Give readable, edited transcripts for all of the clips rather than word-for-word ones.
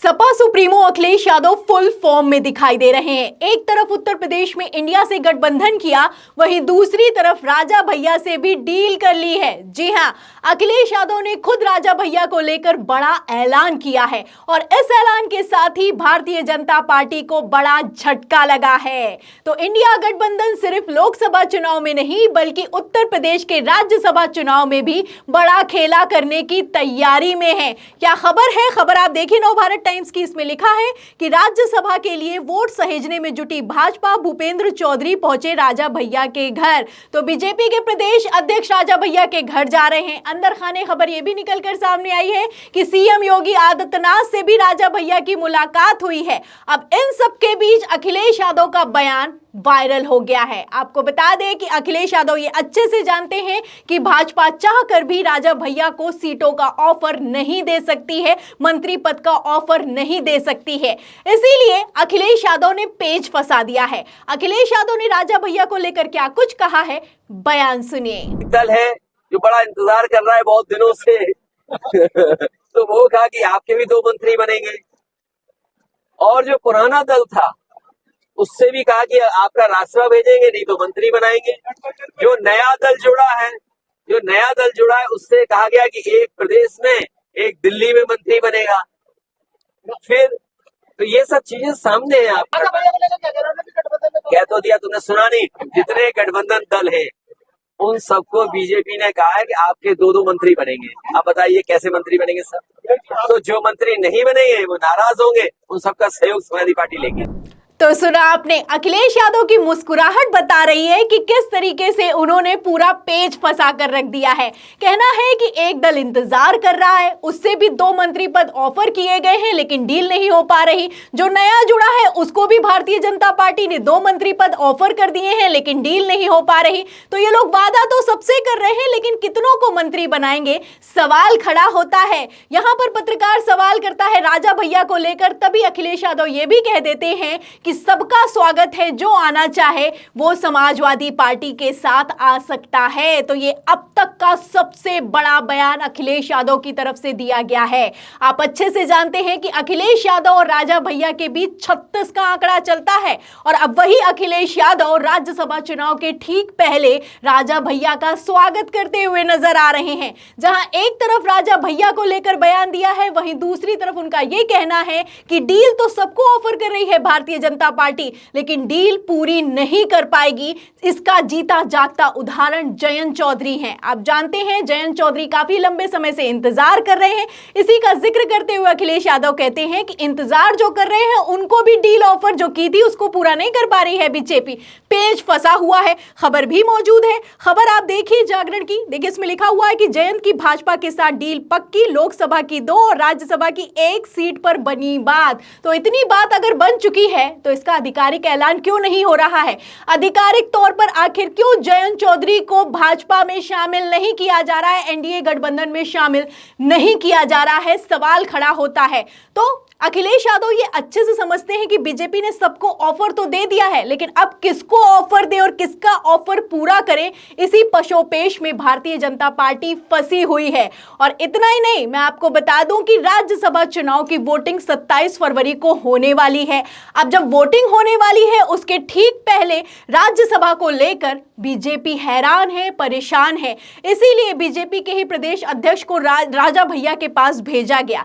Sapa supremo Akhilesh Yadav full form में दिखाई दे रहे हैं। एक तरफ उत्तर प्रदेश में इंडिया से गठबंधन किया, वहीं दूसरी तरफ राजा भैया से भी डील कर ली है। जी हां, अखिलेश यादव ने खुद राजा भैया को लेकर बड़ा ऐलान किया है और इस ऐलान के साथ ही भारतीय जनता पार्टी को बड़ा झटका लगा है। तो इंडिया गठबंधन सिर्फ लोकसभा चुनाव में नहीं बल्कि उत्तर प्रदेश के राज्यसभा चुनाव में भी बड़ा खेला करने की तैयारी में है। क्या खबर है? खबर आप देखिए नव भारत टाइम्स की। इसमें लिखा है कि राज्यसभा के लिए वोट सहेजने में जुटी भाजपा, भूपेंद्र चौधरी पहुंचे राजा भैया के घर। तो बीजेपी के प्रदेश अध्यक्ष राजा भैया के घर जा रहे हैं। अंदर खाने खबर यह भी निकलकर सामने आई है कि सीएम योगी आदित्यनाथ से भी राजा भैया की मुलाकात हुई है। अब इन सब के बीच अखिलेश यादव का बयान वायरल हो गया है। आपको बता दें कि अखिलेश यादव ये अच्छे से जानते हैं कि भाजपा चाहकर भी राजा भैया को सीटों का ऑफर नहीं दे सकती है, मंत्री पद का ऑफर नहीं दे सकती है। इसीलिए अखिलेश यादव ने पेच फंसा दिया है। अखिलेश यादव ने राजा भैया को लेकर क्या कुछ कहा है, बयान सुनिए। दल है जो बड़ा इंतजार कर रहा है बहुत दिनों से तो वो कहा कि आपके भी 2 मंत्री बनेंगे, और जो पुराना दल था उससे भी कहा कि आपका राज्यसभा भेजेंगे, नहीं तो मंत्री बनाएंगे। जो नया दल जुड़ा है उससे कहा गया कि एक प्रदेश में, एक दिल्ली में मंत्री बनेगा। फिर तो ये सब चीजें सामने है। आप कह तो दिया, तुमने सुना नहीं? जितने गठबंधन दल है उन सबको बीजेपी ने कहा है कि आपके 2 मंत्री बनेंगे। आप बताइए कैसे मंत्री बनेंगे सब? तो जो मंत्री नहीं बनेंगे वो नाराज होंगे, उन सबका सहयोग समाजवादी पार्टी लेगी। तो सुना आपने, अखिलेश यादव की मुस्कुराहट बता रही है कि किस तरीके से उन्होंने पूरा पेच फंसा कर रख दिया है। कहना है कि एक दल इंतजार कर रहा है, उससे भी 2 मंत्री पद ऑफर किए गए हैं लेकिन डील नहीं हो पा रही। जो नया जुड़ा है उसको भी भारतीय जनता पार्टी ने 2 मंत्री पद ऑफर कर दिए हैं लेकिन डील नहीं हो पा रही। तो ये लोग वादा तो सबसे कर रहे हैं लेकिन कितनों को मंत्री बनाएंगे, सवाल खड़ा होता है। यहां पर पत्रकार सवाल करता है राजा भैया को लेकर, तभी अखिलेश यादव ये भी कह देते हैं कि सबका स्वागत है, जो आना चाहे वो समाजवादी पार्टी के साथ आ सकता है। तो ये अब तक का सबसे बड़ा बयान अखिलेश यादव की तरफ से दिया गया है। आप अच्छे से जानते हैं कि अखिलेश यादव और राजा भैया के बीच 36 का आंकड़ा चलता है और अब वही अखिलेश यादव राज्यसभा चुनाव के ठीक पहले राजा भैया का स्वागत करते हुए नजर आ रहे हैं। जहां एक तरफ राजा भैया को लेकर बयान दिया है, वहीं दूसरी तरफ उनका यह कहना है कि डील तो सबको ऑफर कर रही है भारतीय जनता पार्टी, लेकिन डील पूरी नहीं कर पाएगी। इसका जीता जागता उदाहरण जयंत चौधरी हैं। आप जानते हैं जयंत चौधरी काफी लंबे समय से इंतजार कर रहे हैं। इसी का जिक्र करते हुए अखिलेश यादव कहते हैं कि इंतजार जो कर रहे हैं उनको भी डील ऑफर जो की थी उसको पूरा नहीं कर पा रही है बीजेपी। पेज फंसा हुआ है। खबर भी मौजूद है, खबर आप देखिए जागरण की। देखिए इसमें लिखा हुआ है कि जयंत की भाजपा के साथ डील पक्की, लोकसभा की 2 और राज्यसभा की 1 सीट पर बनी बात। तो इतनी बात अगर बन चुकी है तो इसका आधिकारिक ऐलान क्यों नहीं हो रहा है? आधिकारिक तौर पर आखिर क्यों जयंत चौधरी को भाजपा में शामिल नहीं किया जा रहा है, एनडीए गठबंधन में शामिल नहीं किया जा रहा है? सवाल खड़ा होता है। तो अखिलेश यादव ये अच्छे से समझते हैं कि बीजेपी ने सबको ऑफर तो दे दिया है, लेकिन अब किसको ऑफर दे और किसका ऑफर पूरा करें, इसी पशोपेश में भारतीय जनता पार्टी फंसी हुई है। और इतना ही नहीं, मैं आपको बता दूं कि राज्यसभा चुनाव की वोटिंग 27 फरवरी को होने वाली है। अब जब वोटिंग होने वाली है उसके ठीक पहले राज्यसभा को लेकर बीजेपी हैरान है, परेशान है। इसीलिए बीजेपी के ही प्रदेश अध्यक्ष को राजा भैया के पास भेजा गया।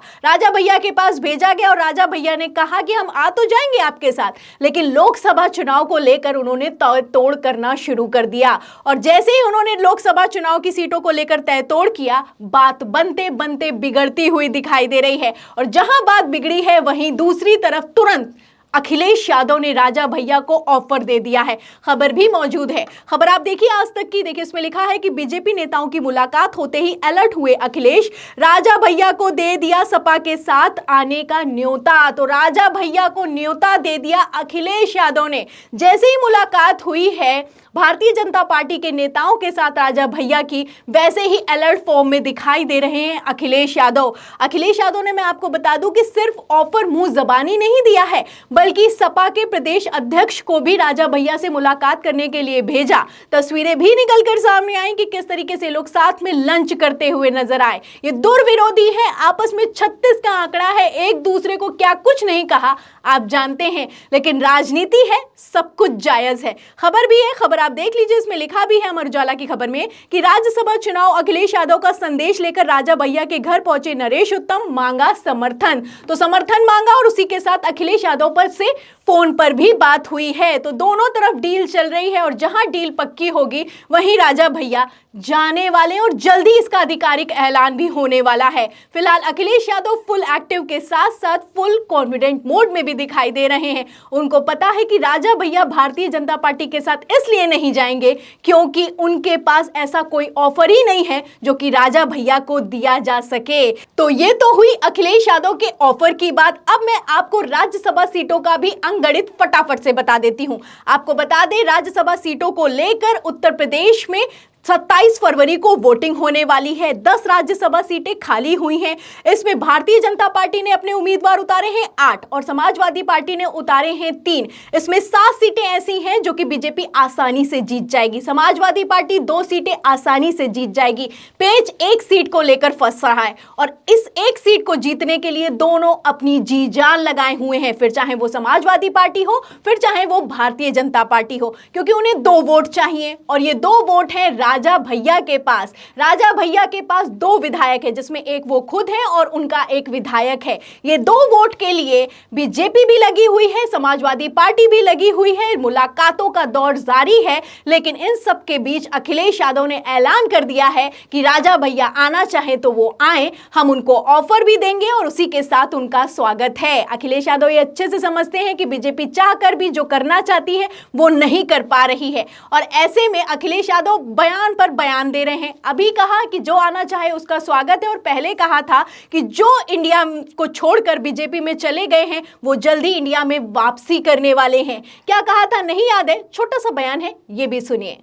और राजा भैया ने कहा कि हम आ तो जाएंगे आपके साथ, लेकिन लोकसभा चुनाव को लेकर उन्होंने तय तोड़ करना शुरू कर दिया। और जैसे ही उन्होंने लोकसभा चुनाव की सीटों को लेकर तय तोड़ किया, बात बनते बनते बिगड़ती हुई दिखाई दे रही है। और जहां बात बिगड़ी है वहीं दूसरी तरफ तुरंत अखिलेश यादव ने राजा भैया को ऑफर दे दिया है। खबर भी मौजूद है, खबर आप देखिए आज तक की। देखिए इसमें लिखा है कि बीजेपी नेताओं की मुलाकात होते ही अलर्ट हुए अखिलेश, राजा भैया को दे दिया सपा के साथ आने का न्योता। तो राजा भैया को न्योता दे दिया अखिलेश यादव ने। जैसे ही मुलाकात हुई है भारतीय जनता पार्टी के नेताओं के साथ राजा भैया की, वैसे ही अलर्ट फॉर्म में दिखाई दे रहे हैं अखिलेश यादव। अखिलेश यादव ने, मैं आपको बता दूं कि सिर्फ ऑफर मुंह जबानी नहीं दिया है, बल्कि सपा के प्रदेश अध्यक्ष को भी राजा भैया से मुलाकात करने के लिए भेजा। तस्वीरें भी निकलकर सामने आई कि किस तरीके से लोग साथ में लंच करते हुए नजर आए। ये दुर्विरोधी है, आपस में 36 का आंकड़ा है, एक दूसरे को क्या कुछ नहीं कहा आप जानते हैं, लेकिन राजनीति है, सब कुछ जायज है। खबर भी है, खबर आप देख लीजिए, इसमें लिखा भी है अमर उजाला की खबर में कि राज्यसभा चुनाव अखिलेश यादव का संदेश लेकर राजा भैया के घर पहुंचे नरेश उत्तम, मांगा समर्थन। तो समर्थन मांगा और उसी के साथ अखिलेश यादव पर से फोन पर भी बात हुई है। तो दोनों तरफ डील चल रही है और जहां डील पक्की होगी वहीं राजा भैया जाने वाले और जल्दी इसका आधिकारिक ऐलान भी होने वाला है। फिलहाल अखिलेश यादव फुल एक्टिव के साथ साथ फुल कॉन्फिडेंट मोड में भी दिखाई दे रहे हैं। उनको पता है कि राजा भैया भारतीय जनता पार्टी के साथ इसलिए नहीं जाएंगे क्योंकि उनके पास ऐसा कोई ऑफर ही नहीं है जो कि राजा भैया को दिया जा सके। तो ये तो हुई अखिलेश यादव के ऑफर की बात। अब मैं आपको राज्यसभा सीटों का भी अंगणित फटाफट से बता देती हूं। आपको बता दें, राज्यसभा सीटों को लेकर उत्तर प्रदेश में 27 फरवरी को वोटिंग होने वाली है। 10 राज्यसभा सीटें खाली हुई हैं। इसमें भारतीय जनता पार्टी ने अपने उम्मीदवार उतारे हैं 8 और समाजवादी पार्टी ने उतारे हैं 3। इसमें 7 सीटें ऐसी हैं जो कि बीजेपी आसानी से जीत जाएगी। समाजवादी पार्टी 2 सीटें आसानी से जीत जाएगी। पेच 1 सीट को लेकर फंस रहा है और इस 1 सीट को जीतने के लिए दोनों अपनी जी जान लगाए हुए हैं, फिर चाहे वो समाजवादी पार्टी हो फिर चाहे वो भारतीय जनता पार्टी हो, क्योंकि उन्हें 2 वोट चाहिए और ये 2 वोट हैं राजा भैया के पास। राजा भैया के पास 2 विधायक है, जिसमें एक वो खुद है और उनका एक विधायक है। ये 2 वोट के लिए बीजेपी भी लगी हुई है, समाजवादी पार्टी भी लगी हुई है, मुलाकातों का दौर जारी है। लेकिन इन सब के बीच अखिलेश यादव ने ऐलान कर दिया है कि राजा भैया आना चाहे तो वो आए, हम उनको ऑफर भी देंगे और उसी के साथ उनका स्वागत है। अखिलेश यादव ये अच्छे से समझते हैं कि बीजेपी चाहकर भी जो करना चाहती है वो नहीं कर पा रही है और ऐसे में अखिलेश यादव बयान पर बयान दे रहे हैं। अभी कहा कि जो आना चाहे उसका स्वागत है और पहले कहा था कि जो इंडिया को छोड़कर बीजेपी में चले गए हैं वो जल्दी इंडिया में वापसी करने वाले हैं। क्या कहा था नहीं याद है, छोटा सा बयान है, ये भी सुनिए।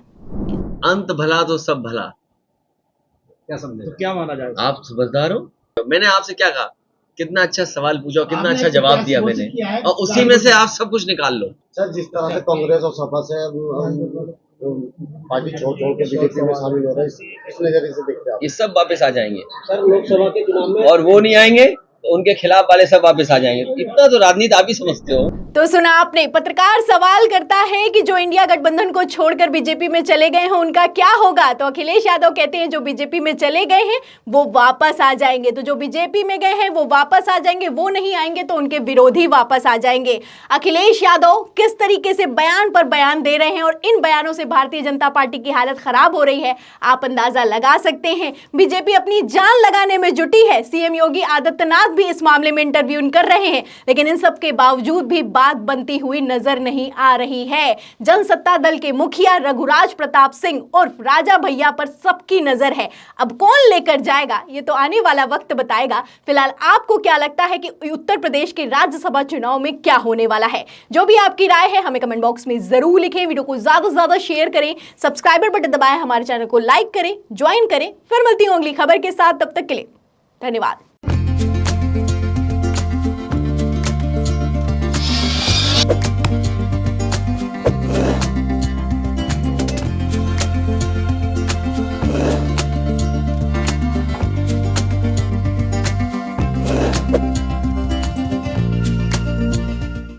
अंत भला तो सब भला, क्या समझे तो क्या माना जाएगा? आप समझदार हो। मैंने आपसे क्या कहा, कितना अच्छा सवाल पूछा, कितना अच्छा जवाब दिया मैंने, और उसी में से आप सब कुछ निकाल लो। सर, जिस तरह से कांग्रेस और सपा से पार्टी छोड़ के बीजेपी में शामिल हो रहा है, इस नजरिए से देखते हैं आप? ये सब वापस आ जाएंगे सर, लोकसभा के चुनाव में और वो नहीं आएंगे तो उनके खिलाफ वाले सब वापस आ जाएंगे। इतना तो राजनीति आप ही समझते हो। तो सुना आपने, पत्रकार सवाल करता है कि जो इंडिया गठबंधन को छोड़कर बीजेपी में चले गए हैं उनका क्या होगा। तो अखिलेश यादव कहते हैं जो बीजेपी में चले गए हैं वो वापस आ जाएंगे। तो जो बीजेपी में गए हैं वो वापस आ जाएंगे, वो नहीं आएंगे तो उनके विरोधी वापस आ जाएंगे। अखिलेश यादव किस तरीके से बयान पर बयान दे रहे हैं और इन बयानों से भारतीय जनता पार्टी की हालत खराब हो रही है, आप अंदाजा लगा सकते हैं। बीजेपी अपनी जान लगाने में जुटी है। सीएम योगी आदित्यनाथ भी इस मामले में इंटरव्यू कर रहे हैं, लेकिन इन सब के बावजूद भी बात बनती हुई नजर नहीं आ रही है। जनसत्ता दल के मुखिया रघुराज प्रताप सिंह और राजा भैया पर सबकी नजर है। अब कौन लेकर जाएगा ये तो आने वाला वक्त बताएगा। फिलहाल आपको क्या लगता है कि उत्तर प्रदेश के राज्यसभा चुनाव में क्या होने वाला है? जो भी आपकी राय है हमें कमेंट बॉक्स में जरूर लिखें। वीडियो को ज्यादा से ज्यादा शेयर करें, सब्सक्राइबर बटन दबाएं, हमारे चैनल को लाइक करें, ज्वाइन करें। फिर मिलती हूं अगली खबर के साथ, तब तक के लिए धन्यवाद।